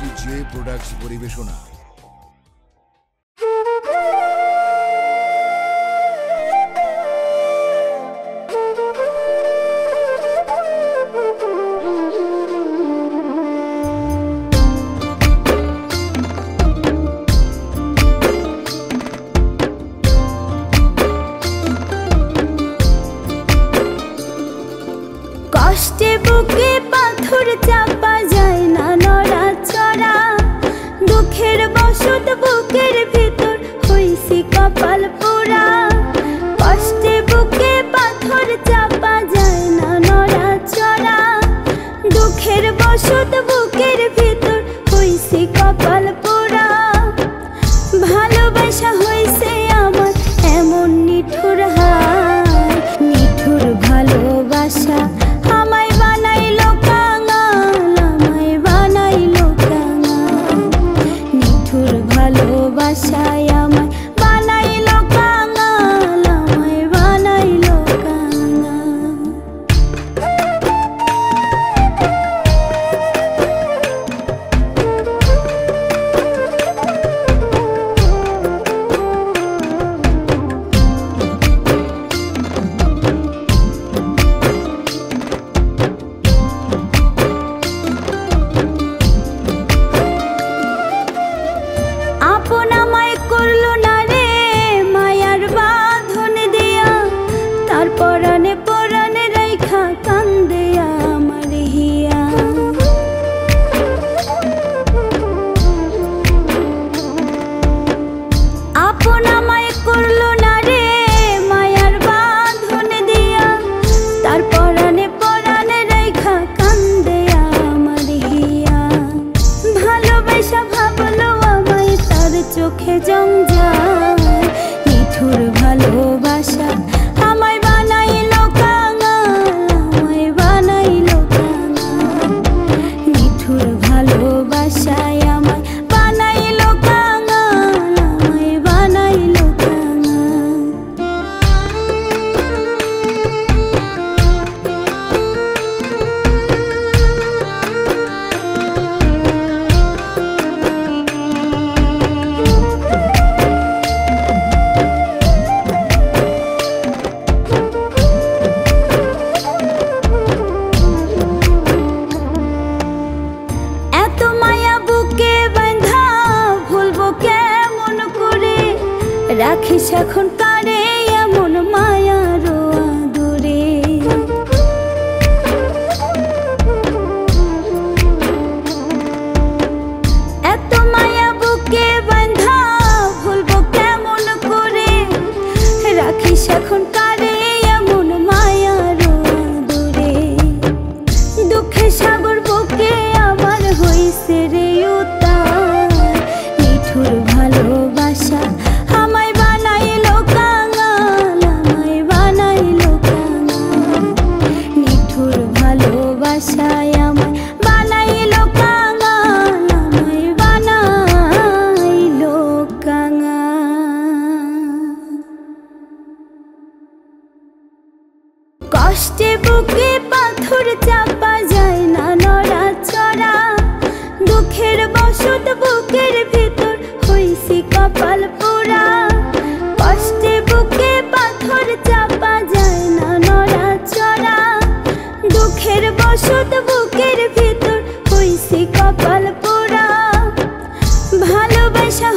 যে প্রোডাক্টস পরিবেশনা। কষ্টে বুকে পাথর চাপা যায় না নড়া চড়া, দুঃখের বসত বুকের ভিতর হইছি কপাল পোড়া। কষ্টে বুকে পাথর চাপা যায় না নড়া চড়া, দুঃখের বসত বুকের ভিতর হইছি কপাল পোড়া। ভালোবাসা হইছে আমার এমন নিঠুর হায়, নিঠুর ভালোবাসা আমায় বানাইলো কাঙাল, আমায় বানাইলো কাঙাল। নিঠুর ভালোবাসায় আমায় বানাইলো কাঙাল, আমায় বানাইলো কাঙাল। আপন আমায় করলো না রে মায়ার বাঁধন দিয়া, তার পরাণে পরাণে রাইখা কান্দে আমার হিয়া। আপন আমায় করলো না রে মায়ার বাঁধন দিয়া, তার পরাণে পরাণে রাইখা কান্দে আমার হিয়া। ভালোবাসা ভাবলো আমায় তার চোখে জঞ্জাল, নিঠুর ভালোবাসা আমায় বানাইলো কাঙাল, আমায় বানাইলো কাঙাল। নিঠুর ভালোবাসায় আমায় বানাইলো কাঙাল, আমায় বানাইলো কাঙাল। এত মায়া বুকে বাঁধা ভুলবো কেমন করে, রাখিস এখন কারে এমন মায়ার আদরে। এত মায়া বুকে বাঁধা ভুলবো কেমন করে, রাখিস এখন কারে এমন মায়ার আদরে। দুঃখের সাগর বুকে আমার হইছে রে উতার, নিঠুর ভালোবাসা আমায় বানাইলো কাঙাল, আমায় বানাইলো কাঙাল। নিঠুর ভালোবাসায় আমায় বানাইলো কাঙাল, আমায় বানাইলো কাঙাল। কষ্টে বুকে পাথর চাপা যায় না নড়া চড়া, দুঃখের বসত বুকের ভিতর হইছি কপাল পোড়া। কষ্টে বুকে পাথর চাপা যায় না নড়া চড়া, দুঃখের বসত বুকের ভিতর হইছি কপাল পোড়া। ভালোবাসা